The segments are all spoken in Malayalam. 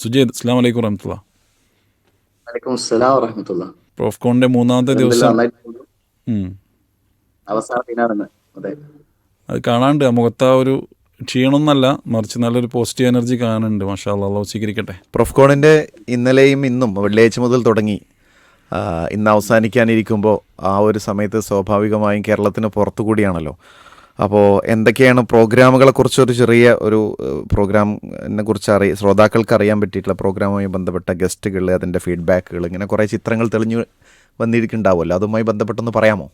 സുജീദ്, അസ്സലാമു അലൈക്കും വറഹ്മത്തുള്ളാഹി. വലൈക്കും അസ്സലാം വറഹ്മത്തുള്ളാഹി. പ്രോഫ്കോണിൻ്റെ മൂന്നാമത്തെ അൽഹംദുലില്ലാ ദിവസം. നന്നായിട്ട് പോകുന്നു. ഉം. അവസാന ദിനാണെന്ന്. അതെ. അത് കാണാണ്ട് ആ മുഖത്ത് ആ ഒരു ക്ഷീണമൊന്നല്ല, മറിച്ച് നല്ലൊരു പോസിറ്റീവ് എനർജി കാണുന്നുണ്ട്. മാഷാ അല്ലാഹ്, അല്ലാഹു സ്വീകരിക്കട്ടെ. പ്രൊഫ്കോണിൻ്റെ ഇന്നലെയും ഇന്നും വെള്ളിയാഴ്ച മുതൽ തുടങ്ങി ഇന്ന് അവസാനിക്കാനിരിക്കുമ്പോൾ ആ ഒരു സമയത്ത് സ്വാഭാവികമായും കേരളത്തിന് പുറത്തു കൂടിയാണല്ലോ. അപ്പോൾ എന്തൊക്കെയാണ് പ്രോഗ്രാമുകളെക്കുറിച്ചൊരു ചെറിയ ഒരു പ്രോഗ്രാമിനെ കുറിച്ച് ശ്രോതാക്കൾക്ക് അറിയാൻ പറ്റിയിട്ടുള്ള പ്രോഗ്രാമുമായി ബന്ധപ്പെട്ട ഗസ്റ്റുകൾ, അതിൻ്റെ ഫീഡ്ബാക്കുകൾ, ഇങ്ങനെ കുറേ ചിത്രങ്ങൾ തെളിഞ്ഞു വന്നിരിക്കുന്നുണ്ടാവുമല്ലോ, അതുമായി ബന്ധപ്പെട്ടൊന്ന് പറയാമോ?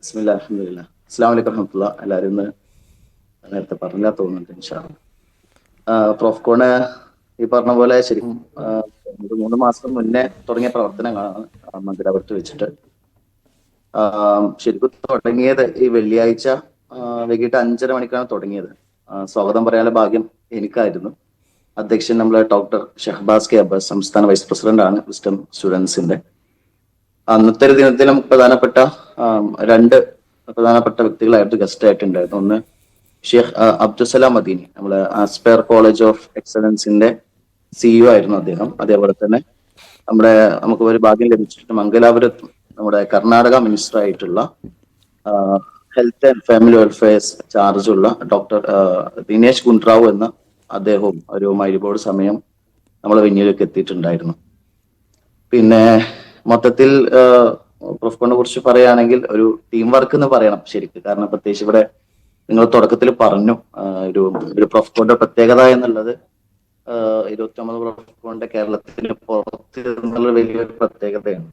ബിസ്മില്ലാ അൽഹംദുലില്ലാ. അസ്സലാമു അലൈക്കും വറഹ്മത്തുള്ളാഹി. എല്ലാവരും ഇന്ന് നേരത്തെ പറഞ്ഞാ തോന്നുന്നുണ്ട് ഇൻഷാ അല്ലാഹ്. പ്രോഫ്കോണ് ഈ പറഞ്ഞ പോലെ ശരിക്കും ഒരു 3 മാസം മുന്നേ തുടങ്ങിയ പ്രവർത്തനങ്ങളാണ് മംഗലാപുരത്ത് വെച്ചിട്ട്. ശരിക്കും തുടങ്ങിയത് ഈ വെള്ളിയാഴ്ച വൈകിട്ട് 5:30 മണിക്കാണ് തുടങ്ങിയത്. സ്വാഗതം പറയാനുള്ള ഭാഗ്യം എനിക്കായിരുന്നു. അധ്യക്ഷൻ നമ്മളെ ഡോക്ടർ ഷഹബാസ് കെ അബ്ബാസ്, സംസ്ഥാന വൈസ് പ്രസിഡന്റ് ആണ് വിസ്ഡം സ്റ്റുഡൻസിന്റെ. അന്നത്തെ ഒരു ദിനത്തിൽ നമുക്ക് രണ്ട് പ്രധാനപ്പെട്ട വ്യക്തികളായിട്ട് ഗസ്റ്റ് ആയിട്ടുണ്ടായിരുന്നു. ഒന്ന് ഷെയ്ഖ് അബ്ദുസലാം മദീനി, നമ്മളെ ആസ്പയർ കോളേജ് ഓഫ് എക്സലൻസിന്റെ സിഇഒ ആയിരുന്നു അദ്ദേഹം. അതേപോലെ തന്നെ നമുക്ക് ഒരു ഭാഗ്യം ലഭിച്ചിട്ട് മംഗലാപുരത്ത് നമ്മുടെ കർണാടക മിനിസ്റ്റർ ആയിട്ടുള്ള ഹെൽത്ത് ആൻഡ് ഫാമിലി വെൽഫെയർ ചാർജുള്ള ഡോക്ടർ ദിനേശ് ഗുണ്ട്രാവു എന്ന അദ്ദേഹവും ഒരു മൈരിബോർഡ് സമയം നമ്മളെ വെന്യൂവിലേക്ക് എത്തിയിട്ടുണ്ടായിരുന്നു. പിന്നെ മൊത്തത്തിൽ പ്രൊഫ്കോണിനെ കുറിച്ച് പറയുകയാണെങ്കിൽ ഒരു ടീം വർക്ക് എന്ന് പറയണം ശരിക്കും. കാരണം പ്രത്യേകിച്ച് ഇവിടെ നിങ്ങൾ തുടക്കത്തിൽ പറഞ്ഞു ഒരു പ്രൊഫ്കോണിന്റെ പ്രത്യേകത എന്നുള്ളത് 29 പ്രൊഫ്കോണിന്റെ കേരളത്തിന് പുറത്ത് എന്നുള്ള വലിയൊരു പ്രത്യേകതയാണ്.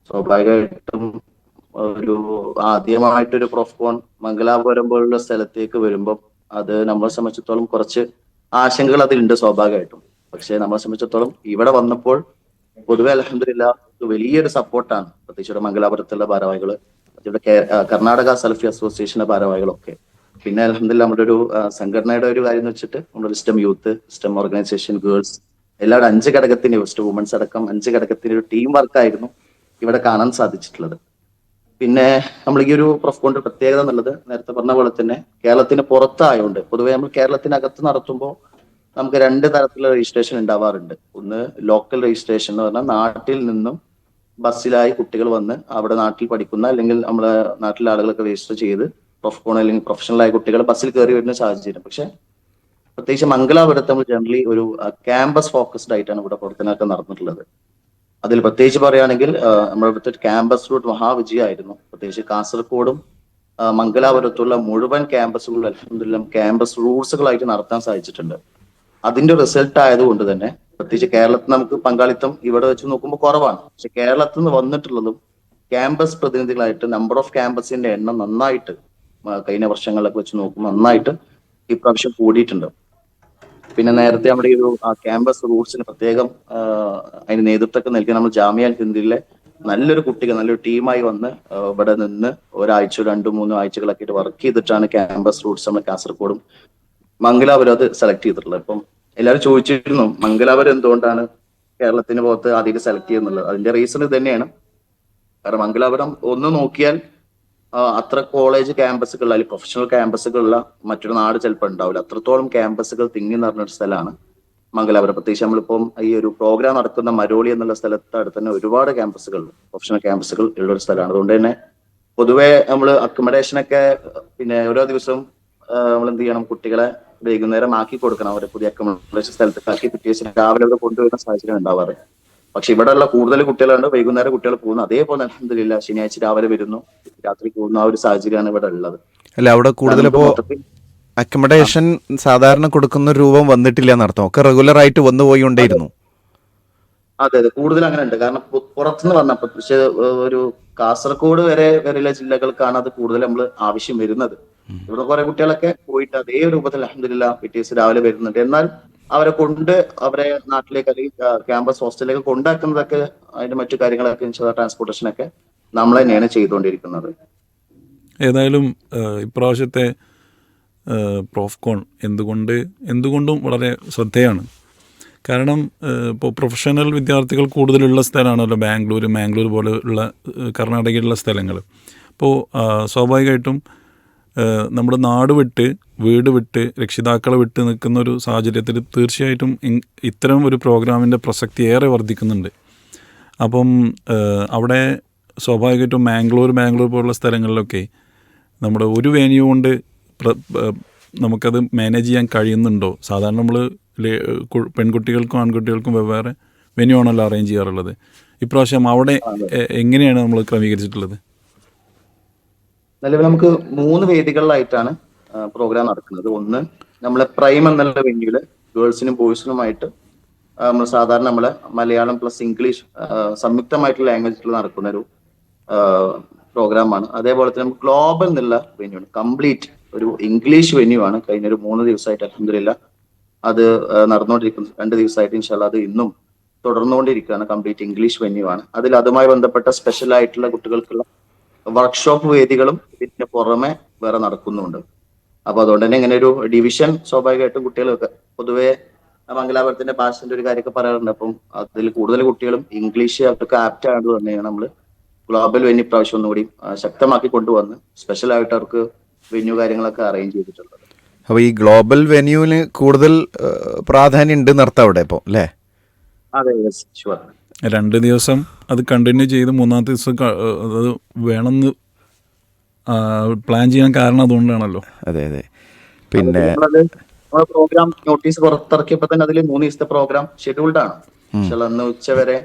സ്വാഭാവികമായിട്ടും ഒരു ആദ്യമായിട്ടൊരു പ്രൊഫ്കോൺ മംഗലാപുരം പോലുള്ള സ്ഥലത്തേക്ക് വരുമ്പോൾ അത് നമ്മളെ സംബന്ധിച്ചിടത്തോളം കുറച്ച് ആശങ്കകൾ അതിലുണ്ട് സ്വാഭാവികമായിട്ടും. പക്ഷെ നമ്മളെ സംബന്ധിച്ചിടത്തോളം ഇവിടെ വന്നപ്പോൾ പൊതുവെ അൽഹംദുലില്ലാഹ് വലിയൊരു സപ്പോർട്ടാണ്. പ്രത്യേകിച്ച് മംഗലാപുരത്തുള്ള ഭാരവാഹികള്, ഇവിടെ കർണാടക സലഫി അസോസിയേഷന്റെ ഭാരവാഹികളൊക്കെ. പിന്നെ അൽഹംദുലില്ലാഹ് നമ്മുടെ ഒരു സംഘടനയുടെ ഒരു കാര്യം എന്ന് വെച്ചിട്ട് നമ്മുടെ wisdom youth, wisdom organisation, girls എല്ലാവരും 5 ഘടകത്തിന്, വിസ്ഡം വുമൻസ് അടക്കം 5 ഘടകത്തിന് ഒരു ടീം വർക്കായിരുന്നു ഇവിടെ കാണാൻ സാധിച്ചിട്ടുള്ളത്. പിന്നെ നമ്മൾ ഈ ഒരു പ്രൊഫ്കോണിന്റെ പ്രത്യേകത എന്നുള്ളത് നേരത്തെ പറഞ്ഞ പോലെ തന്നെ കേരളത്തിന് പുറത്തായതുകൊണ്ട് പൊതുവെ നമ്മൾ കേരളത്തിനകത്ത് നടത്തുമ്പോൾ നമുക്ക് 2 തരത്തിലുള്ള രജിസ്ട്രേഷൻ ഉണ്ടാവാറുണ്ട്. ഒന്ന് ലോക്കൽ രജിസ്ട്രേഷൻ എന്ന് പറഞ്ഞാൽ നാട്ടിൽ നിന്നും ബസ്സിലായി കുട്ടികൾ വന്ന് അവിടെ നാട്ടിൽ പഠിക്കുന്ന അല്ലെങ്കിൽ നമ്മുടെ നാട്ടിലെ ആളുകളൊക്കെ രജിസ്റ്റർ ചെയ്ത് പ്രൊഫ്കോൺ അല്ലെങ്കിൽ പ്രൊഫഷണലായ കുട്ടികൾ ബസ്സിൽ കയറി വരുന്ന സാഹചര്യം. പക്ഷെ പ്രത്യേകിച്ച് മംഗലാപുരത്ത് നമ്മൾ ജനറലി ഒരു ക്യാമ്പസ് ഫോക്കസ്ഡ് ആയിട്ടാണ് ഇവിടെ പ്രവർത്തനമൊക്കെ നടന്നിട്ടുള്ളത്. അതിൽ പ്രത്യേകിച്ച് പറയുകയാണെങ്കിൽ നമ്മുടെ ഇവിടുത്തെ ക്യാമ്പസ് റൂട്ട് മഹാവിജയമായിരുന്നു. പ്രത്യേകിച്ച് കാസർഗോഡും മംഗലാപുരത്തുള്ള മുഴുവൻ ക്യാമ്പസുകളും അൽഹംദുലില്ലാഹ് ക്യാമ്പസ് റൂട്ട്സുകളായിട്ട് നടത്താൻ സാധിച്ചിട്ടുണ്ട്. അതിന്റെ റിസൾട്ട് ആയതുകൊണ്ട് തന്നെ പ്രത്യേകിച്ച് കേരളത്തിൽ നമുക്ക് പങ്കാളിത്തം ഇവിടെ വെച്ച് നോക്കുമ്പോൾ കുറവാണ്. പക്ഷെ കേരളത്തിൽ നിന്ന് വന്നിട്ടുള്ളതും ക്യാമ്പസ് പ്രതിനിധികളായിട്ട് നമ്പർ ഓഫ് ക്യാമ്പസിന്റെ എണ്ണം നന്നായിട്ട് കഴിഞ്ഞ വർഷങ്ങളിലൊക്കെ വെച്ച് നോക്കുമ്പോൾ നന്നായിട്ട് ഇപ്രാവശ്യം കൂടിയിട്ടുണ്ട്. പിന്നെ നേരത്തെ നമ്മുടെ ഈ ഒരു ക്യാമ്പസ് റൂട്ട്സിന് പ്രത്യേകം അതിന് നേതൃത്വമൊക്കെ നൽകി നമ്മൾ ജാമിയ ഹിന്ദിയിലെ നല്ലൊരു കുട്ടികൾ നല്ലൊരു ടീമായി വന്ന് ഇവിടെ നിന്ന് ഒരാഴ്ച 2-3 ആഴ്ചകളൊക്കെ വർക്ക് ചെയ്തിട്ടാണ് ക്യാമ്പസ് റൂട്ട്സ് നമ്മൾ കാസർഗോഡും മംഗലാപുരം അത് സെലക്ട് ചെയ്തിട്ടുള്ളത്. ഇപ്പം എല്ലാവരും ചോദിച്ചിരുന്നു മംഗലാപുരം എന്തുകൊണ്ടാണ് കേരളത്തിന് പുറത്ത് ആദ്യം സെലക്ട് ചെയ്യുന്നുള്ളത്. അതിന്റെ റീസൺ ഇത് തന്നെയാണ്. കാരണം മംഗലാപുരം ഒന്ന് നോക്കിയാൽ അത്ര കോളേജ് ക്യാമ്പസുകൾ അല്ലെങ്കിൽ പ്രൊഫഷണൽ ക്യാമ്പസുകളുള്ള മറ്റൊരു നാട് ചിലപ്പോൾ ഉണ്ടാവില്ല. അത്രത്തോളം ക്യാമ്പസുകൾ തിങ്ങി നിറഞ്ഞൊരു സ്ഥലമാണ് മംഗലാപുരം. പ്രത്യേകിച്ച് നമ്മളിപ്പം ഈ ഒരു പ്രോഗ്രാം നടക്കുന്ന മരോളി എന്നുള്ള സ്ഥലത്ത് അടുത്ത് തന്നെ ഒരുപാട് ക്യാമ്പസുകൾ, പ്രൊഫഷണൽ ക്യാമ്പസുകൾ ഉള്ള ഒരു സ്ഥലമാണ്. അതുകൊണ്ട് തന്നെ പൊതുവെ നമ്മൾ അക്കോമഡേഷനൊക്കെ പിന്നെ ഓരോ ദിവസവും നമ്മൾ എന്ത് ചെയ്യണം, കുട്ടികളെ വൈകുന്നേരം ആക്കി കൊടുക്കണം. അവരെ പുതിയ അക്കോമഡേഷൻ സ്ഥലത്തേക്ക് ആക്കി പിറ്റേ ദിവസം രാവിലെ അവിടെ കൊണ്ടുവരുന്ന സാഹചര്യം ഉണ്ടാവാറ്. പക്ഷെ ഇവിടെ ഉള്ള കൂടുതൽ കുട്ടികളുണ്ട് വൈകുന്നേരം കുട്ടികൾ പോകുന്നു. അതേപോലെ അൽഹംദുലില്ലാഹ് ശനിയാഴ്ച രാവിലെ വരുന്നു, രാത്രി പോകുന്ന ആ ഒരു സാഹചര്യമാണ് ഇവിടെ ഉള്ളത്. അല്ല, അവിടെ കൂടുതലിപ്പോൾ അക്കോമഡേഷൻ സാധാരണ കൊടുക്കുന്ന രൂപം വന്നിട്ടില്ല എന്നർത്ഥം, ഒക്കെ റെഗുലർ ആയിട്ട് വന്നു പോയിക്കൊണ്ടേയിരുന്നു. അതെ അതെ, കൂടുതൽ അങ്ങനെ ഉണ്ട്. കാരണം പുറത്തുനിന്ന് വന്നപ്പോൾ പക്ഷെ ഒരു കാസർഗോഡ് വരെയുള്ള ജില്ലകൾക്കാണ് അത് കൂടുതൽ നമ്മൾ ആവശ്യം വരുന്നത്. ഇവിടെ കുറെ കുട്ടികളൊക്കെ പോയിട്ട് അതേ രൂപത്തിൽ അൽഹംദുലില്ലാഹ് പിറ്റേസ് രാവിലെ വരുന്നുണ്ട്. എന്നാൽ അവരെ നാട്ടിലേക്ക് അല്ലെങ്കിൽ ക്യാമ്പസ് ഹോസ്റ്റലിലേക്ക് കൊണ്ടാക്കുന്നതൊക്കെ അതിന്റെ മറ്റു കാര്യങ്ങളൊക്കെ ട്രാൻസ്പോർട്ടേഷനൊക്കെ നമ്മൾ തന്നെയാണ് ചെയ്തുകൊണ്ടിരിക്കുന്നത്. ഏതായാലും ഇപ്രാവശ്യത്തെ പ്രോഫ്കോൺ എന്തുകൊണ്ടും വളരെ ശ്രദ്ധേയമാണ്. കാരണം ഇപ്പോൾ പ്രൊഫഷണൽ വിദ്യാർത്ഥികൾ കൂടുതലുള്ള സ്ഥലമാണല്ലോ മാംഗ്ലൂർ പോലെയുള്ള കർണാടകയിലുള്ള സ്ഥലങ്ങൾ. അപ്പോൾ സ്വാഭാവികമായിട്ടും നമ്മുടെ നാട് വിട്ട് വീട് വിട്ട് രക്ഷിതാക്കളെ വിട്ട് നിൽക്കുന്ന ഒരു സാഹചര്യത്തിൽ തീർച്ചയായിട്ടും ഇത്തരം ഒരു പ്രോഗ്രാമിൻ്റെ പ്രസക്തി ഏറെ വർദ്ധിക്കുന്നുണ്ട്. അപ്പം അവിടെ സ്വാഭാവികമായിട്ടും ബാംഗ്ലൂർ പോലുള്ള സ്ഥലങ്ങളിലൊക്കെ നമ്മുടെ ഒരു വേന്യൂ കൊണ്ട് നമുക്കത് മാനേജ് ചെയ്യാൻ കഴിയുന്നുണ്ടോ? സാധാരണ നമ്മൾ പെൺകുട്ടികൾക്കും ആൺകുട്ടികൾക്കും വെവ്വേറെ വെന്യൂ ആണല്ലോ അറേഞ്ച് ചെയ്യാറുള്ളത്. ഇപ്രാവശ്യം അവിടെ എങ്ങനെയാണ് നമ്മൾ ക്രമീകരിച്ചിട്ടുള്ളത്? നിലവിൽ നമുക്ക് 3 വേദികളിലായിട്ടാണ് പ്രോഗ്രാം നടക്കുന്നത്. ഒന്ന് നമ്മളെ പ്രൈം എന്നുള്ള വെന്യൂല് ഗേൾസിനും ബോയ്സിനുമായിട്ട് നമ്മൾ സാധാരണ നമ്മളെ മലയാളം പ്ലസ് ഇംഗ്ലീഷ് സംയുക്തമായിട്ടുള്ള ലാംഗ്വേജിൽ നടക്കുന്ന ഒരു പ്രോഗ്രാമാണ്. അതേപോലെ തന്നെ നമുക്ക് ഗ്ലോബൽ എന്നുള്ള വെന്യൂ ആണ്, കംപ്ലീറ്റ് ഒരു ഇംഗ്ലീഷ് വെന്യൂ ആണ്. കഴിഞ്ഞ ഒരു 3 ദിവസമായിട്ട് അൽഹംദുലില്ലാ അത് നടന്നുകൊണ്ടിരിക്കുന്നു. 2 ദിവസമായിട്ട് ഇൻഷാല്ലാ അത് ഇന്നും തുടർന്നുകൊണ്ടിരിക്കുകയാണ്. കംപ്ലീറ്റ് ഇംഗ്ലീഷ് വെന്യൂ ആണ്. അതിൽ അതുമായി ബന്ധപ്പെട്ട സ്പെഷ്യൽ ആയിട്ടുള്ള കുട്ടികൾക്കുള്ള വർക്ക്ഷോപ്പ് വേദികളും ഇതിന്റെ പുറമെ വേറെ നടക്കുന്നുണ്ട്. അപ്പൊ അതുകൊണ്ട് തന്നെ ഇങ്ങനെ ഒരു ഡിവിഷൻ സ്വാഭാവികമായിട്ടും കുട്ടികളൊക്കെ പൊതുവെ മംഗലാപുരത്തിന്റെ ഭാഷന്റെ ഒരു കാര്യമൊക്കെ പറയാറുണ്ട്. അപ്പം അതിൽ കൂടുതൽ കുട്ടികളും ഇംഗ്ലീഷ് അവർക്ക് ആപ്റ്റ് ആയത് തന്നെയാണ് നമ്മൾ ഗ്ലോബൽ വെന്യൂ പ്രാവശ്യം ഒന്നുകൂടി ശക്തമാക്കി കൊണ്ടുവന്ന് സ്പെഷ്യൽ ആയിട്ട് അവർക്ക് വെന്യൂ കാര്യങ്ങളൊക്കെ അറേഞ്ച് ചെയ്തിട്ടുള്ളത്. അപ്പോൾ ഈ ഗ്ലോബൽ വെന്യൂവിന് കൂടുതൽ പ്രാധാന്യം ഉണ്ട് നിർത്താം അവിടെ ഇപ്പോൾ അല്ലേ? അതെ, ഷുവർ. 2 ദിവസം അത് കണ്ടിന്യൂ ചെയ്ത് 3-ാമത്തെ ദിവസം അത് വേണമെന്ന് പ്ലാൻ ചെയ്യാൻ കാരണം അതുകൊണ്ടാണല്ലോ. അതെ. പിന്നെ പ്രോഗ്രാം നോട്ടീസ് പുറത്തിറക്കിയപ്പോൾ തന്നെ അതിൽ 3 ദിവസത്തെ പ്രോഗ്രാം ഷെഡ്യൂൾഡ് ആണ്. പക്ഷേ അന്ന് ഉച്ചവരെ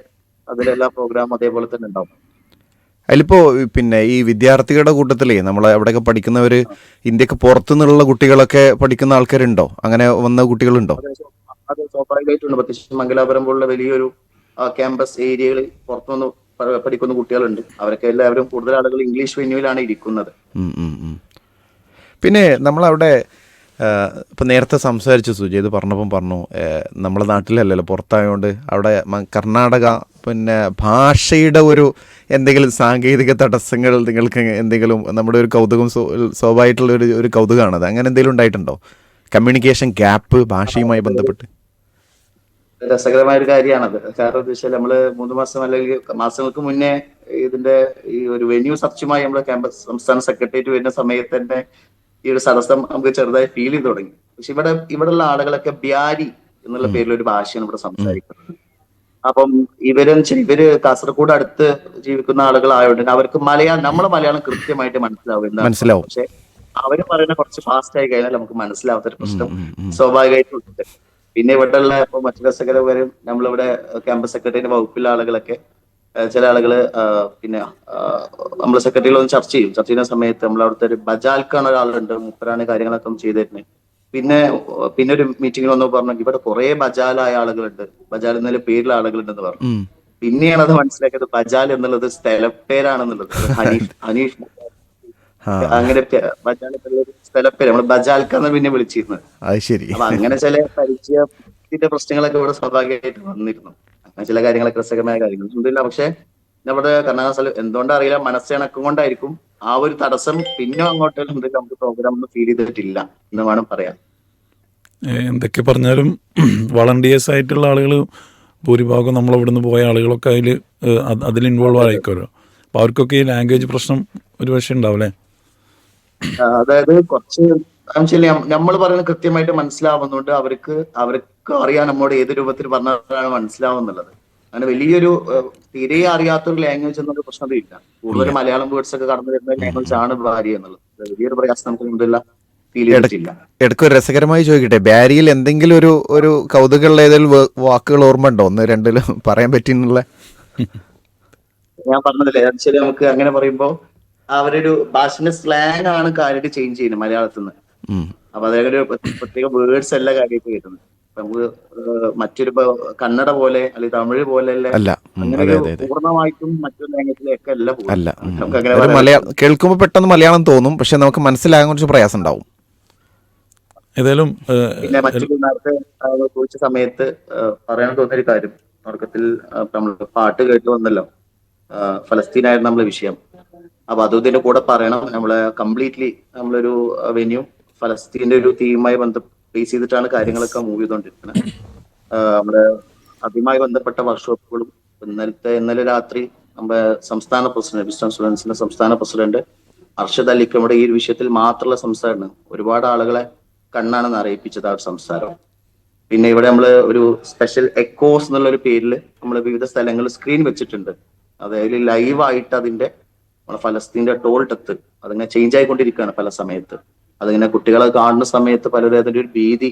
അതിലെല്ലാ പ്രോഗ്രാം അതേപോലെ തന്നെ ഉണ്ടാവും. അതിലിപ്പോൾ പിന്നെ ഈ വിദ്യാർത്ഥികളുടെ കൂട്ടത്തിലേ നമ്മൾ അവിടെയൊക്കെ പഠിക്കുന്നവർ ഇന്ത്യക്ക് പുറത്തുനിന്നുള്ള കുട്ടികളൊക്കെ പഠിക്കുന്ന ആൾക്കാരുണ്ടോ? അങ്ങനെ വന്ന കുട്ടികളുണ്ടോ? അത് സ്വാഭാവികമായിട്ടുണ്ട്. പ്രത്യേകിച്ച് മംഗലാപുരം പോലുള്ള വലിയൊരു ക്യാമ്പസ് ഏരിയകളിൽ പുറത്തുനിന്ന് പഠിക്കുന്ന കുട്ടികളുണ്ട്. അവരൊക്കെ എല്ലാവരും കൂടുതൽ ആളുകൾ ഇംഗ്ലീഷ് വെന്യൂവിലാണ് ഇരിക്കുന്നത്. പിന്നെ നമ്മളവിടെ ഇപ്പം നേരത്തെ സംസാരിച്ചു സുജീത് പറഞ്ഞു നമ്മളെ നാട്ടിലല്ലല്ലോ പുറത്തായതുകൊണ്ട് അവിടെ കർണാടക പിന്നെ ഭാഷയുടെ ഒരു എന്തെങ്കിലും സാങ്കേതിക തടസ്സങ്ങൾ നിങ്ങൾക്ക് എന്തെങ്കിലും നമ്മുടെ ഒരു കൗതുകം സ്വാഭാവികമായിട്ടുള്ള ഒരു കൗതുകമാണത്. അങ്ങനെ എന്തെങ്കിലും ഉണ്ടായിട്ടുണ്ടോ? കമ്മ്യൂണിക്കേഷൻ ഗ്യാപ്പ് ഭാഷയുമായി ബന്ധപ്പെട്ട്? രസകരമായ ഒരു കാര്യമാണത്. കാരണം എന്താ വെച്ചാൽ നമ്മള് 3 മാസം അല്ലെങ്കിൽ മാസങ്ങൾക്ക് മുന്നേ ഇതിന്റെ ഈ ഒരു വെന്യൂ സർച്ചുമായി നമ്മള് ക്യാമ്പസ് സംസ്ഥാന സെക്രട്ടേറിയറ്റ് വരുന്ന സമയത്ത് തന്നെ ഈ ഒരു തടസ്സം നമുക്ക് ചെറുതായി ഫീൽ ചെയ്ത് തുടങ്ങി. പക്ഷെ ഇവിടെയുള്ള ആളുകളൊക്കെ ബ്യാരി എന്നുള്ള പേരിലൊരു ഭാഷയാണ് ഇവിടെ സംസാരിക്കുന്നത്. അപ്പം ഇവര് കാസർഗോഡ് അടുത്ത് ജീവിക്കുന്ന ആളുകളായതുകൊണ്ട് അവർക്ക് നമ്മളെ മലയാളം കൃത്യമായിട്ട് മനസ്സിലാവും. പക്ഷെ അവര് പറയുന്ന കുറച്ച് ഫാസ്റ്റ് ആയി കഴിഞ്ഞാൽ നമുക്ക് മനസ്സിലാവാത്തൊരു പ്രശ്നം സ്വാഭാവികമായിട്ടും ഉണ്ട്. പിന്നെ ഇവിടെയുള്ള ഇപ്പൊ മറ്റു രസകരം വരും നമ്മളിവിടെ ക്യാമ്പസ് സെക്രട്ടറിയുടെ വകുപ്പിലെ ആളുകളൊക്കെ ചില ആളുകള് പിന്നെ നമ്മൾ സെക്രട്ടറികളൊന്ന് ചർച്ച ചെയ്യുന്ന സമയത്ത് നമ്മൾ അവിടുത്തെ ഒരു ബജാൽക്കാണ് ഒരാളുണ്ട്, മൂപ്പരാണ് കാര്യങ്ങളൊക്കെ ചെയ്തു തരുന്നത്. പിന്നെ ഒരു മീറ്റിംഗിൽ വന്നു പറഞ്ഞു ഇവിടെ കുറെ ബജാലായ ആളുകളുണ്ട്, ബജാൽ എന്നുള്ള പേരിലുള്ള ആളുകളുണ്ടെന്ന് പറഞ്ഞു. പിന്നെയാണ് അത് മനസ്സിലാക്കിയത് ബജാൽ എന്നുള്ളത് സ്ഥലപ്പേരാണെന്നുള്ളത്. ഹനീഫ് അങ്ങനെ ബജാൽ എന്നുള്ളത് സ്ഥലപ്പേര്, നമ്മൾ ബജാൽക്കാന്ന് പിന്നെ വിളിച്ചിരുന്നത്. അപ്പൊ അങ്ങനെ ചില പരിചയത്തിന്റെ പ്രശ്നങ്ങളൊക്കെ ഇവിടെ സ്വാഭാവികമായിട്ട് വന്നിരുന്നു. അങ്ങനെ ചില കാര്യങ്ങളൊക്കെ രസകരമായ കാര്യങ്ങൾ. പക്ഷെ നമ്മുടെ കർണാടക എന്തുകൊണ്ടാ അറിയില്ല, മനസ്സിണക്കം കൊണ്ടായിരിക്കും ആ ഒരു തടസ്സം പിന്നെ അങ്ങോട്ട് നമുക്ക് പ്രോഗ്രാം ഒന്നും ഫീൽ ചെയ്തിട്ടില്ല എന്ന് വേണം പറയാം. എന്തൊക്കെ പറഞ്ഞാലും വളണ്ടിയേഴ്സ് ആയിട്ടുള്ള ആളുകൾ ഭൂരിഭാഗം നമ്മൾ ഇവിടുന്ന് പോയ ആളുകളൊക്കെ അതിൽ ഇൻവോൾവ് ആയിക്കോല്ലോ. അപ്പൊ അവർക്കൊക്കെ ഈ ലാംഗ്വേജ് പ്രശ്നം ഒരു പക്ഷേ ഉണ്ടാവില്ലേ? അതായത് കുറച്ച് നമ്മൾ പറയുന്നത് കൃത്യമായിട്ട് മനസ്സിലാവുന്നുണ്ട്. അവർക്ക് അറിയാൻ നമ്മോട് ഏത് രൂപത്തിൽ പറഞ്ഞാലാണ് മനസ്സിലാവുന്നുള്ളത്. അങ്ങനെ വലിയൊരു തീരെ അറിയാത്തൊരു ലാംഗ്വേജ് എന്നൊരു പ്രശ്നമില്ല. കൂടുതൽ മലയാളം വേർഡ്സ് ഒക്കെ കടന്നു വരുന്ന ലാംഗ്വേജ് ആണ് ഭാര്യ എന്നുള്ളത്. വലിയൊരു പ്രയാസം നമുക്ക് മുമ്പില്ല ഫീൽ ചെയ്തിട്ടില്ല. ഇടയ്ക്ക് രസകരമായി ചോദിക്കട്ടെ, ബാരിയിൽ എന്തെങ്കിലും ഒരു കൗതുകമുള്ള ഏതെങ്കിലും വാക്കുകൾ ഓർമ്മ ഉണ്ടോ? 1-2 പറയാൻ പറ്റുന്നുള്ള? ഞാൻ പറഞ്ഞതില്ലേ, ആക്ച്വലി നമുക്ക് അങ്ങനെ പറയുമ്പോ അവരൊരു ഭാഷന്റെ സ്ലാങ് ആണ് കാര്യമായിട്ട് ചേഞ്ച് ചെയ്യുന്നത് മലയാളത്തിൽ നിന്ന്. അപ്പൊ അതേ ഒരു പ്രത്യേക വേർഡ്സ് അല്ല കാര്യമായിട്ട് വരുന്നത്. നമുക്ക് മറ്റൊരു കന്നഡ പോലെ അല്ലെങ്കിൽ തമിഴ് പോലെ അങ്ങനെ പൂർണ്ണമായിട്ടും മറ്റൊരു ലാംഗ്വേജിലേക്ക് അല്ല. കേൾക്കുമ്പോൾ പെട്ടെന്ന് മലയാളം തോന്നും, പക്ഷെ നമുക്ക് മനസ്സിലാകാൻ കുറച്ച് പ്രയാസം ഉണ്ടാവും. ഏതായാലും പിന്നെ മറ്റൊരു നേരത്തെ ചോദിച്ച സമയത്ത് പറയാൻ തോന്നിയൊരു കാര്യം, തുടക്കത്തിൽ നമ്മൾ പാട്ട് കേട്ട് വന്നല്ലോ, ഫലസ്തീനായിരുന്നു നമ്മളെ വിഷയം. അപ്പൊ അതും ഇതിന്റെ കൂടെ പറയണം, നമ്മളെ കംപ്ലീറ്റ്ലി നമ്മളൊരു വെന്യൂ ഫലസ്തീന്റെ ഒരു തീമായി ബേസ് ചെയ്തിട്ടാണ് കാര്യങ്ങളൊക്കെ മൂവ് ചെയ്തുകൊണ്ടിരിക്കുന്നത്. നമ്മുടെ അതുമായി ബന്ധപ്പെട്ട വർക്ക്ഷോപ്പുകളും ഇന്നലെ രാത്രി നമ്മുടെ സംസ്ഥാന പ്രസിഡന്റ്, വിസ്റ്റം സ്റ്റുഡൻസിന്റെ സംസ്ഥാന പ്രസിഡന്റ് അർഷദ് അലിക്കയുടെ ഈ ഒരു വിഷയത്തിൽ മാത്രമുള്ള സംസാരമാണ് ഒരുപാട് ആളുകളെ കണ്ണാണെന്ന് അറിയിപ്പിച്ചത് ആ ഒരു സംസാരം. പിന്നെ ഇവിടെ നമ്മൾ ഒരു സ്പെഷ്യൽ എക്കോസ് എന്നുള്ള ഒരു പേരിൽ നമ്മൾ വിവിധ സ്ഥലങ്ങളിൽ സ്ക്രീൻ വെച്ചിട്ടുണ്ട്. അതായത് ലൈവായിട്ട് അതിന്റെ നമ്മളെ ഫലസ്തീന്റെ ടോൾ ഡെത്ത് അതിങ്ങനെ ചേഞ്ച് ആയിക്കൊണ്ടിരിക്കുകയാണ് പല സമയത്ത്. അതിങ്ങനെ കുട്ടികളെ കാണുന്ന സമയത്ത് പലരും അതിന്റെ ഒരു ഭീതി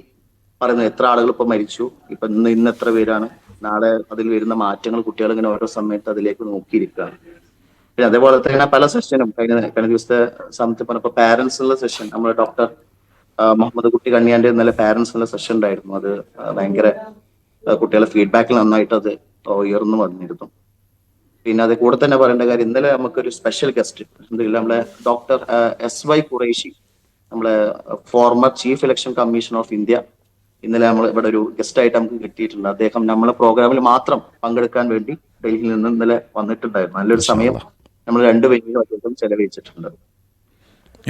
പറയുന്നത്, എത്ര ആളുകൾ ഇപ്പൊ മരിച്ചു, ഇപ്പൊ ഇന്ന് എത്ര പേരാണ്, നാളെ അതിൽ വരുന്ന മാറ്റങ്ങൾ കുട്ടികൾ ഇങ്ങനെ ഓരോ സമയത്ത് അതിലേക്ക് നോക്കിയിരിക്കുകയാണ്. പിന്നെ അതേപോലെ തന്നെ പല സെഷനും കഴിഞ്ഞ ദിവസത്തെ സമയത്ത് പറഞ്ഞപ്പോ പാരന്റ്സ് ഉള്ള സെഷൻ നമ്മുടെ ഡോക്ടർ മുഹമ്മദ് കുട്ടി കണ്ണിയാന്റെ ഇന്നലെ പാരന്റ്സ് ഉള്ള സെഷൻ ഉണ്ടായിരുന്നു. അത് ഭയങ്കര കുട്ടികളുടെ ഫീഡ്ബാക്കിൽ നന്നായിട്ട് അത് ഉയർന്നു വന്നിരുന്നു. പിന്നെ അത് കൂടെ തന്നെ പറയേണ്ട കാര്യം, ഇന്നലെ നമുക്കൊരു സ്പെഷ്യൽ ഗസ്റ്റ് നമ്മളെ ഡോക്ടർ SY ഖുറൈശി, നമ്മളെ former chief election commission of India, ഇന്നലെ നമ്മൾ ഇവിടെ ഒരു ഗസ്റ്റ് ആയിട്ട് നമുക്ക് കിട്ടിയിട്ടുണ്ട്. അദ്ദേഹം നമ്മളെ പ്രോഗ്രാമിൽ മാത്രം പങ്കെടുക്കാൻ വേണ്ടി ഡൽഹിയിൽ നിന്ന് ഇന്നലെ വന്നിട്ടുണ്ടായിരുന്നു. നല്ലൊരു സമയം നമ്മൾ രണ്ടുപേരും അദ്ദേഹം ചെലവഴിച്ചിട്ടുണ്ട്.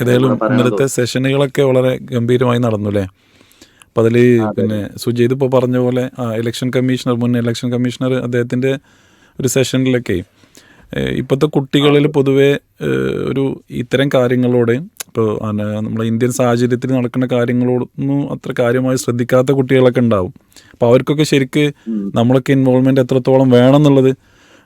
ഏതായാലും ഇന്നലത്തെ സെഷനുകളൊക്കെ വളരെ ഗംഭീരമായി നടന്നു അല്ലേ? അപ്പം അതിൽ പിന്നെ സുജീത് ഇപ്പോൾ പറഞ്ഞ പോലെ ഇലക്ഷൻ കമ്മീഷണർ, മുൻ ഇലക്ഷൻ കമ്മീഷണർ അദ്ദേഹത്തിൻ്റെ ഒരു സെഷനിലൊക്കെ ഇപ്പോഴത്തെ കുട്ടികളിൽ പൊതുവെ ഒരു ഇത്തരം കാര്യങ്ങളോട് ഇപ്പോൾ നമ്മളെ ഇന്ത്യൻ സാഹചര്യത്തിൽ നടക്കുന്ന കാര്യങ്ങളോടൊന്നും അത്ര കാര്യമായി ശ്രദ്ധിക്കാത്ത കുട്ടികളൊക്കെ ഉണ്ടാവും. അപ്പോൾ അവർക്കൊക്കെ ശരിക്ക് നമ്മളൊക്കെ ഇൻവോൾവ്മെൻറ്റ് എത്രത്തോളം വേണം എന്നുള്ളത്,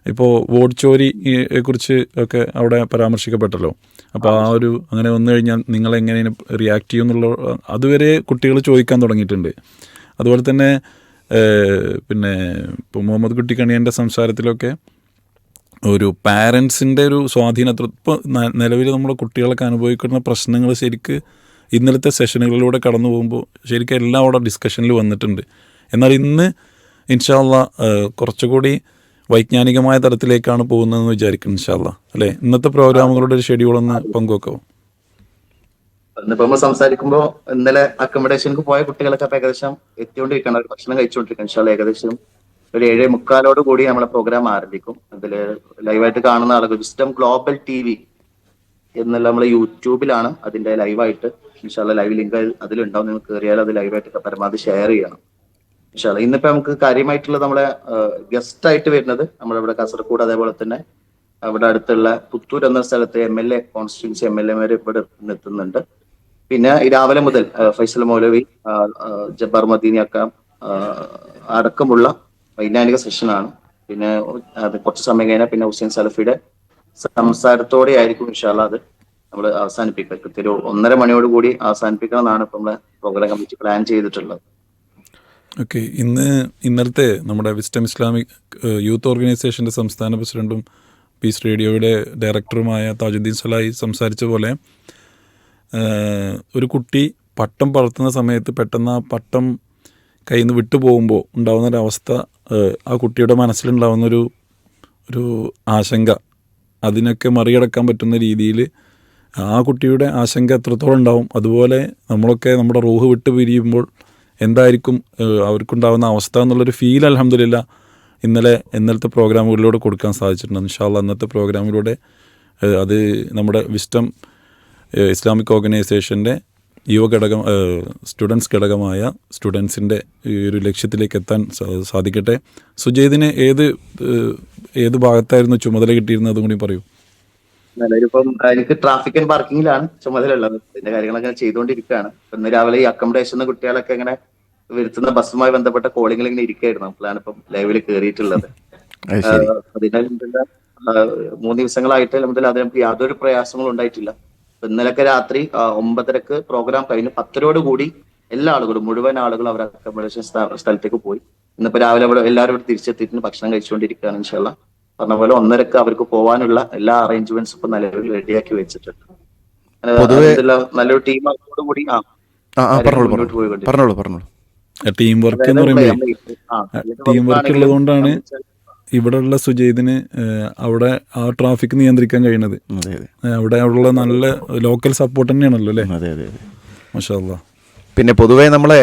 ഇപ്പോൾ വോട്ട് ചോരിയെ കുറിച്ച് ഒക്കെ അവിടെ പരാമർശിക്കപ്പെട്ടല്ലോ. അപ്പോൾ ആ ഒരു അങ്ങനെ വന്നു കഴിഞ്ഞാൽ നിങ്ങൾ എങ്ങനെ റിയാക്ട് ചെയ്യും എന്നുള്ള അതുവരെ കുട്ടികൾ ചോദിക്കാൻ തുടങ്ങിയിട്ടുണ്ട്. അതുപോലെ തന്നെ പിന്നെ ഇപ്പോൾ മുഹമ്മദ് കുട്ടി കണിയൻ്റെ സംസാരത്തിലൊക്കെ ഒരു പാരൻസിൻ്റെ ഒരു സ്വാധീനത്തിൽ ഇപ്പോൾ നിലവിൽ നമ്മുടെ കുട്ടികളൊക്കെ അനുഭവിക്കുന്ന പ്രശ്നങ്ങൾ ശരിക്ക് ഇന്നലത്തെ സെഷനുകളിലൂടെ കടന്നു പോകുമ്പോൾ ശരിക്കും എല്ലാം അവിടെ ഡിസ്കഷനിൽ വന്നിട്ടുണ്ട്. എന്നാൽ ഇന്ന് ഇൻഷാ അല്ലാഹ് കുറച്ചുകൂടി വൈജ്ഞാനികമായ തലത്തിലേക്കാണ് പോകുന്നതെന്ന് വിചാരിക്കുന്നു ഇൻഷാ അല്ലാഹ് അല്ലേ? ഇന്നത്തെ പ്രോഗ്രാമുകളുടെ ഒരു ഷെഡ്യൂളൊന്ന് പങ്കുവെക്കാമോ? ഇന്നിപ്പോ നമ്മൾ സംസാരിക്കുമ്പോ ഇന്നലെ അക്കോമഡേഷനിലേക്ക് പോയ കുട്ടികളൊക്കെ ഏകദേശം എത്തിക്കൊണ്ടിരിക്കണം, അവർ ഭക്ഷണം കഴിച്ചുകൊണ്ടിരിക്കണം. ഇൻഷാ അല്ലാഹ് ഏകദേശം ഒരു 7:45 കൂടി നമ്മളെ പ്രോഗ്രാം ആരംഭിക്കും. അതിൽ ലൈവായിട്ട് കാണുന്ന ആളുകൾ വിസ്ഡം ഗ്ലോബൽ TV എന്നുള്ള നമ്മളെ യൂട്യൂബിലാണ് അതിന്റെ ലൈവായിട്ട് ഇൻഷാ അല്ലാഹ് ലൈവ് ലിങ്ക് അതിലുണ്ടാവും. നിങ്ങൾ കയറിയാൽ അത് ലൈവായിട്ട് പരമാവധി ഷെയർ ചെയ്യണം ഇൻഷാ അല്ലാഹ്. ഇന്നിപ്പോ നമുക്ക് കാര്യമായിട്ടുള്ളത് നമ്മളെ ഗസ്റ്റ് ആയിട്ട് വരുന്നത് നമ്മളിവിടെ കാസർഗോഡ്, അതേപോലെ തന്നെ അവിടെ അടുത്തുള്ള പുത്തൂർ എന്ന സ്ഥലത്തെ MLA കോൺസ്റ്റിറ്റ്യുൻസി MLA ഇവിടെ എത്തുന്നുണ്ട്. പിന്നെ ഈ രാവിലെ മുതൽ ഫൈസൽ മൗലവി, ജബ്ബാർ മദീനിയൊക്കെ അടക്കമുള്ള വൈജ്ഞാനിക സെഷനാണ്. പിന്നെ അത് കുറച്ച് സമയം കഴിഞ്ഞാൽ പിന്നെ ഹുസൈൻ സലഫിയുടെ സംസാരത്തോടെ ആയിരിക്കും ഇൻഷാ അല്ലാഹ് അത് നമ്മൾ അവസാനിപ്പിക്കുക. കൃത്യം 1:30 മണിയോട് കൂടി അവസാനിപ്പിക്കണം എന്നാണ് ഇപ്പം നമ്മളെ പ്രോഗ്രാം കമ്മിറ്റി പ്ലാൻ ചെയ്തിട്ടുള്ളത്. ഓക്കെ, ഇന്നലത്തെ നമ്മുടെ വിസ്ഡം ഇസ്ലാമിക് യൂത്ത് ഓർഗനൈസേഷൻ്റെ സംസ്ഥാന പ്രസിഡന്റും പീസ് റേഡിയോയുടെ ഡയറക്ടറുമായ താജുദ്ദീൻ സലാഹി സംസാരിച്ച പോലെ ഒരു കുട്ടി പട്ടം പറത്തുന്ന സമയത്ത് പെട്ടെന്ന് ആ പട്ടം കയ്യിൽ നിന്ന് വിട്ടു പോകുമ്പോൾ ഉണ്ടാകുന്നൊരവസ്ഥ, ആ കുട്ടിയുടെ മനസ്സിലുണ്ടാകുന്നൊരു ആശങ്ക, അതിനൊക്കെ മറികടക്കാൻ പറ്റുന്ന രീതിയിൽ ആ കുട്ടിയുടെ ആശങ്ക എത്രത്തോളം ഉണ്ടാവും, അതുപോലെ നമ്മളൊക്കെ നമ്മുടെ റൂഹ് വിട്ട് പിരിയുമ്പോൾ എന്തായിരിക്കും അവർക്കുണ്ടാകുന്ന അവസ്ഥ എന്നുള്ളൊരു ഫീൽ അൽഹംദുലില്ലാ ഇന്നലത്തെ പ്രോഗ്രാമുകളിലൂടെ കൊടുക്കാൻ സാധിച്ചിട്ടുണ്ട്. ഇൻഷാ അല്ലാഹ് ഇന്നത്തെ പ്രോഗ്രാമിലൂടെ അത് നമ്മുടെ വിസ്ഡം ഇസ്ലാമിക് ഓർഗനൈസേഷൻ്റെ യുവഘടകം സ്റ്റുഡൻസ് ഘടകമായ സ്റ്റുഡൻസിൻ്റെ ഈ ഒരു ലക്ഷ്യത്തിലേക്ക് എത്താൻ സാധിക്കട്ടെ. സുജൈദിന് ഏത് ഭാഗത്തായിരുന്നു ചുമതല കിട്ടിയിരുന്നത് കൂടി പറയൂ. നിലവിലിപ്പം എനിക്ക് ട്രാഫിക് ആൻഡ് പാർക്കിങ്ങിലാണ് ചുമതല ഉള്ളത്. ഇതിന്റെ കാര്യങ്ങളൊക്കെ ചെയ്തുകൊണ്ടിരിക്കുകയാണ്. ഇന്ന് രാവിലെ ഈ അക്കോമഡേഷൻ കുട്ടികളൊക്കെ ഇങ്ങനെ വരുത്തുന്ന ബസ്സുമായി ബന്ധപ്പെട്ട കോളിങ്ങിൽ ഇങ്ങനെ ഇരിക്കുകയായിരുന്നു. അപ്പോഴാണ് ഇപ്പം ലൈവിൽ കയറിയിട്ടുള്ളത്. അതിനാൽ 3 ദിവസങ്ങളായിട്ട് മുതൽ അത് നമുക്ക് യാതൊരു പ്രയാസങ്ങളും ഉണ്ടായിട്ടില്ല. ഇന്നലൊക്കെ രാത്രി 9:30 പ്രോഗ്രാം കഴിഞ്ഞ് 10:00 കൂടി എല്ലാ ആളുകളും മുഴുവൻ ആളുകളും അവർ അക്കോമഡേഷൻ സ്ഥലത്തേക്ക് പോയി. ഇന്നിപ്പോ രാവിലെ അവിടെ എല്ലാവരും ഇവിടെ തിരിച്ചെത്തിയിട്ട് ഭക്ഷണം കഴിച്ചുകൊണ്ടിരിക്കുകയാണ്. ഇൻഷാ അല്ലാഹ് പറഞ്ഞ പോലെ 1:30 അവർക്ക് പോകാനുള്ള എല്ലാ അറേഞ്ച്മെന്റ്സും ഇപ്പൊ നിലവിൽ റെഡിയാക്കി വെച്ചിട്ടുണ്ട്. നല്ലൊരു ടീമോട് കൂടി ടീം വർക്ക് എന്ന് പറയുമ്പോൾ ടീം വർക്ക് ഉള്ളതുകൊണ്ടാണ് ഇവിടെയുള്ള സുജൈദിന് അവിടെ ആ ട്രാഫിക് നിയന്ത്രിക്കാൻ കഴിയുന്നത്. അവിടെ ഉള്ള നല്ല ലോക്കൽ സപ്പോർട്ട് തന്നെയാണല്ലോ അല്ലേ? മാഷാ അല്ലാഹ്. പിന്നെ പൊതുവേ നമ്മളെ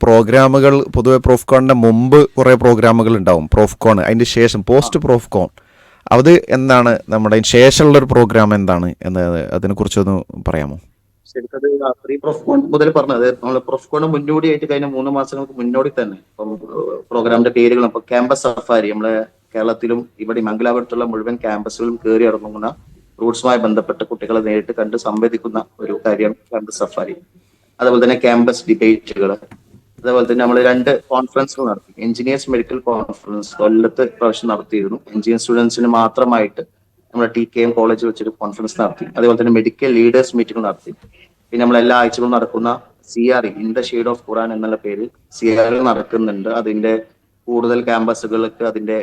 പ്രോഗ്രാമുകൾ പൊതുവെ പ്രോഫ്കോണിൻ്റെ മുമ്പ് കുറേ പ്രോഗ്രാമുകൾ ഉണ്ടാവും. പ്രോഫ്കോൺ അതിൻ്റെ ശേഷം പോസ്റ്റ് പ്രോഫ്കോൺ അത് എന്താണ്, നമ്മുടെ ശേഷമുള്ളൊരു പ്രോഗ്രാം എന്താണ് എന്ന് അതിനെക്കുറിച്ചൊന്ന് പറയാമോ? ശരിക്കത് പ്രീ പ്രൊഫ്കോൺ മുതൽ പറഞ്ഞത് നമ്മൾ പ്രൊഫ്കോണ് മുന്നോടിയായിട്ട് കഴിഞ്ഞ 3 മാസങ്ങൾക്ക് മുന്നോടി തന്നെ ഇപ്പം പ്രോഗ്രാമിന്റെ പേരുകൾ ഇപ്പൊ ക്യാമ്പസ് സഫാരി, നമ്മളെ കേരളത്തിലും ഇവിടെ മംഗലാപുരത്തുള്ള മുഴുവൻ ക്യാമ്പസുകളും കയറി ഇറങ്ങുന്ന റൂട്ട്സുമായി ബന്ധപ്പെട്ട് കുട്ടികളെ നേരിട്ട് കണ്ട് സംവദിക്കുന്ന ഒരു കാര്യമാണ് ക്യാമ്പസ് സഫാരി. അതുപോലെ തന്നെ ക്യാമ്പസ് ഡിബേറ്റുകൾ, അതേപോലെ തന്നെ നമ്മൾ 2 കോൺഫറൻസുകൾ നടത്തി. എഞ്ചിനീയേഴ്സ് മെഡിക്കൽ കോൺഫറൻസ് കൊല്ലത്ത് പ്രാവശ്യം നടത്തിയിരുന്നു. എഞ്ചിനീയർ സ്റ്റുഡൻസിന് മാത്രമായിട്ട് നമ്മുടെ TKM കോളേജ് വെച്ചൊരു കോൺഫറൻസ് നടത്തി. അതേപോലെ തന്നെ മെഡിക്കൽ ലീഡേഴ്സ് മീറ്റിംഗ് നടത്തി. പിന്നെ നമ്മൾ എല്ലാ ആഴ്ചകളും നടക്കുന്ന CRE in the shade of Quran എന്നുള്ള പേരിൽ CRE നടക്കുന്നുണ്ട്. അതിന്റെ കൂടുതൽ ക്യാമ്പസുകൾക്ക് അതിന്റെ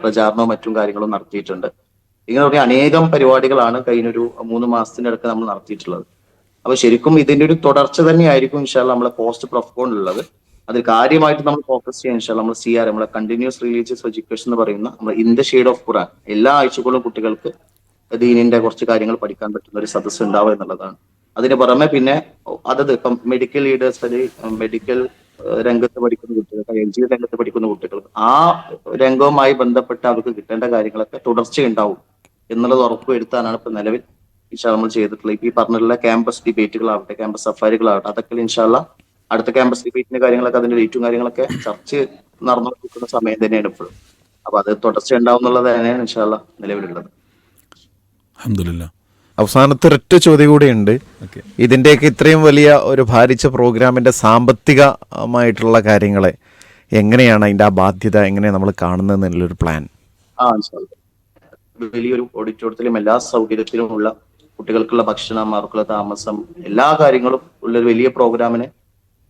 പ്രചാരണവും മറ്റും കാര്യങ്ങളും നടത്തിയിട്ടുണ്ട്. ഇങ്ങനെ തുടങ്ങിയ അനേകം പരിപാടികളാണ് കഴിഞ്ഞൊരു 3 മാസത്തിന്റെ അടുത്ത് നമ്മൾ നടത്തിയിട്ടുള്ളത്. അപ്പൊ ശരിക്കും ഇതിന്റെ ഒരു തുടർച്ച തന്നെയായിരിക്കും ഇൻഷാല്ല നമ്മളെ പോസ്റ്റ് പ്രൊഫ്കോണിലുള്ളത്. അതിൽ കാര്യമായിട്ട് നമ്മൾ ഫോക്കസ് ചെയ്യാൻ ഇൻഷാല്ല നമ്മൾ CR നമ്മളെ കണ്ടിന്യൂസ് റിലീജിയസ് എഡ്യൂക്കേഷൻ എന്ന് പറയുന്ന നമ്മൾ ഇൻ ദ ഷെയ്ഡ് ഓഫ് ഖുറാൻ എല്ലാ ആഴ്ചകളും കുട്ടികൾക്ക് ദീനിന്റെ കുറച്ച് കാര്യങ്ങൾ പഠിക്കാൻ പറ്റുന്ന ഒരു സദസ്സ് ഉണ്ടാവുക എന്നുള്ളതാണ്. അതിന് പുറമെ പിന്നെ അതത് ഇപ്പം മെഡിക്കൽ ലീഡേഴ്സ്, മെഡിക്കൽ രംഗത്ത് പഠിക്കുന്ന കുട്ടികൾക്ക്, എഞ്ചിനീയർ രംഗത്ത് പഠിക്കുന്ന കുട്ടികൾക്ക് ആ രംഗവുമായി ബന്ധപ്പെട്ട് അവർക്ക് കിട്ടേണ്ട കാര്യങ്ങളൊക്കെ തുടർച്ചയുണ്ടാവും എന്നുള്ളത് ഉറപ്പുവരുത്താനാണ് ഇപ്പൊ നിലവിൽ ഇൻഷാ നമ്മൾ ചെയ്തിട്ടുള്ളത്. ഇപ്പൊ ഈ പറഞ്ഞിട്ടുള്ള ക്യാമ്പസ് ഡിബേറ്റുകളാവട്ടെ, ക്യാമ്പസ് സഫാരികളാവട്ടെ, അതൊക്കെ ഇൻഷാല്ല അടുത്ത ക്യാമ്പസ് ഡിബേറ്റിന്റെ കാര്യങ്ങളൊക്കെ അതിന്റെ ഡേറ്റും കാര്യങ്ങളൊക്കെ ചർച്ച നടന്നുകൊണ്ടിരിക്കുന്ന സമയം തന്നെയാണ് ഇപ്പോഴും. അപ്പൊ അത് തുടർച്ച ഉണ്ടാവും എന്നുള്ളത് തന്നെയാണ് ഇൻഷാല്ല നിലവിലുള്ളത്. അൽഹംദുലില്ലാ. അവസാനത്തെ ഒരൊറ്റ ചോദ്യം കൂടിയുണ്ട്. ഓക്കെ. ഇതിൻ്റെയൊക്കെ ഇത്രയും വലിയ ഒരു ഭാരിച്ച പ്രോഗ്രാമിൻ്റെ സാമ്പത്തികമായിട്ടുള്ള കാര്യങ്ങളെ എങ്ങനെയാണ് അതിൻ്റെ ആ ബാധ്യത എങ്ങനെയാണ് നമ്മൾ കാണുന്നത് എന്നുള്ളൊരു പ്ലാൻ? ഇൻഷാല്ലാ വലിയൊരു ഓഡിറ്റോറിയത്തിലും എല്ലാ സൗകര്യത്തിലും ഉള്ള കുട്ടികൾക്കുള്ള ഭക്ഷണം, അവർക്കുള്ള താമസം, എല്ലാ കാര്യങ്ങളും ഉള്ളൊരു വലിയ പ്രോഗ്രാമിന്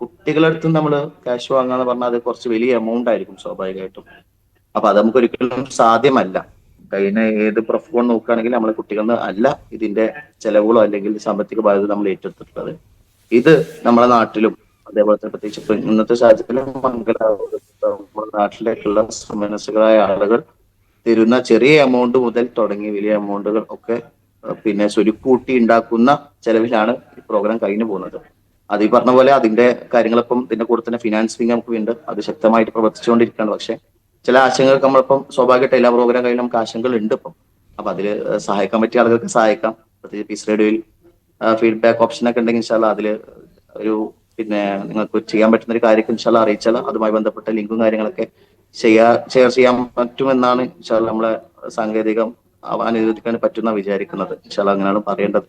കുട്ടികളുടെ അടുത്ത് നമ്മൾ ക്യാഷ് വാങ്ങാന്ന് പറഞ്ഞാൽ അത് കുറച്ച് വലിയ എമൗണ്ട് ആയിരിക്കും സ്വാഭാവികമായിട്ടും. അപ്പൊ അത് നമുക്ക് ഒരിക്കലും സാധ്യമല്ല. കഴിഞ്ഞ ഏത് പ്രൊഫ്കോൺ നോക്കുകയാണെങ്കിൽ നമ്മളെ കുട്ടികളിൽ അല്ല ഇതിന്റെ ചെലവുകളോ അല്ലെങ്കിൽ സാമ്പത്തിക ബാധ്യത നമ്മൾ ഏറ്റെടുത്തിട്ടുള്ളത്. ഇത് നമ്മളെ നാട്ടിലും അതേപോലെ തന്നെ പ്രത്യേകിച്ച് ഇപ്പൊ ഇന്നത്തെ സാഹചര്യത്തിലും നമ്മുടെ നാട്ടിലേക്കുള്ള മനസ്സുകളായ ആളുകൾ തരുന്ന ചെറിയ എമൗണ്ട് മുതൽ തുടങ്ങി വലിയ എമൗണ്ടുകൾ ഒക്കെ പിന്നെ സ്വരുക്കൂട്ടി ഉണ്ടാക്കുന്ന ചെലവിലാണ് ഈ പ്രോഗ്രാം കഴിഞ്ഞു പോകുന്നത്. അത് ഈ പറഞ്ഞ പോലെ അതിന്റെ കാര്യങ്ങളിപ്പം ഇതിന്റെ കൂടെ തന്നെ ഫിനാൻസിങ് നമുക്ക് ഉണ്ട്, അത് ശക്തമായിട്ട് പ്രവർത്തിച്ചുകൊണ്ടിരിക്കുകയാണ്. പക്ഷെ ചില ആശങ്കകൾക്ക് നമ്മളിപ്പം സ്വാഭാവികമായിട്ട് എല്ലാ പ്രോഗ്രാം കഴിഞ്ഞ് നമുക്ക് ആശങ്കകൾ ഉണ്ട് ഇപ്പം. അപ്പൊ അതിൽ സഹായിക്കാൻ പറ്റിയ ആളുകൾക്ക് സഹായിക്കാം. പ്രത്യേകിച്ച് പീസ് റേഡിയോയിൽ ഫീഡ്ബാക്ക് ഓപ്ഷൻ ഒക്കെ ഉണ്ടെങ്കിൽ ഇൻഷാല്ല അതിൽ ഒരു പിന്നെ നിങ്ങൾക്ക് ചെയ്യാൻ പറ്റുന്ന ഒരു കാര്യം ഇൻഷാല്ല അറിയിച്ചാൽ അതുമായി ബന്ധപ്പെട്ട ലിങ്കും കാര്യങ്ങളൊക്കെ ഷെയർ ചെയ്യാൻ പറ്റുമെന്നാണ് ഇൻഷാല്ല നമ്മളെ സാങ്കേതികം അനുവദിക്കാൻ പറ്റുന്ന വിചാരിക്കുന്നത്. ഇൻഷാല്ല അങ്ങനെയാണ് പറയേണ്ടത്.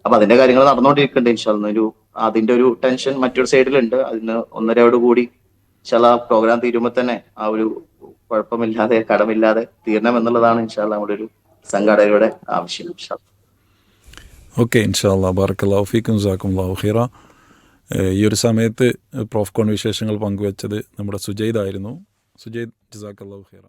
അപ്പൊ അതിന്റെ കാര്യങ്ങൾ നടന്നുകൊണ്ടിരിക്കുന്നുണ്ട്. ഇൻഷാല്ല അതിന്റെ ഒരു ടെൻഷൻ മറ്റൊരു സൈഡിലുണ്ട്. അതിന് 1.5 കൂടി ഇൻഷാല്ല പ്രോഗ്രാം തീരുമ്പോൾ തന്നെ ആ ഒരു കുഴപ്പമില്ലാതെ കടമില്ലാതെ തീരണം എന്നുള്ളതാണ് ഇൻഷാല്ല നമ്മുടെ ഒരു സംഘാടകരുടെ ആവശ്യം. ഓക്കെ, ഇൻഷാ അല്ലാഹ്. ബാറക്കല്ലാഹു ഫീക്കും, ജസാക്കുമുല്ലാഹു ഖൈറ. ഈ ഒരു സമയത്ത് പ്രോഫ്കോൺ വിശേഷങ്ങൾ പങ്കുവച്ചത് നമ്മുടെ സുജൈദ് ആയിരുന്നു. സുജൈദ്, ജസാക്കല്ലാഹു ഖൈറ.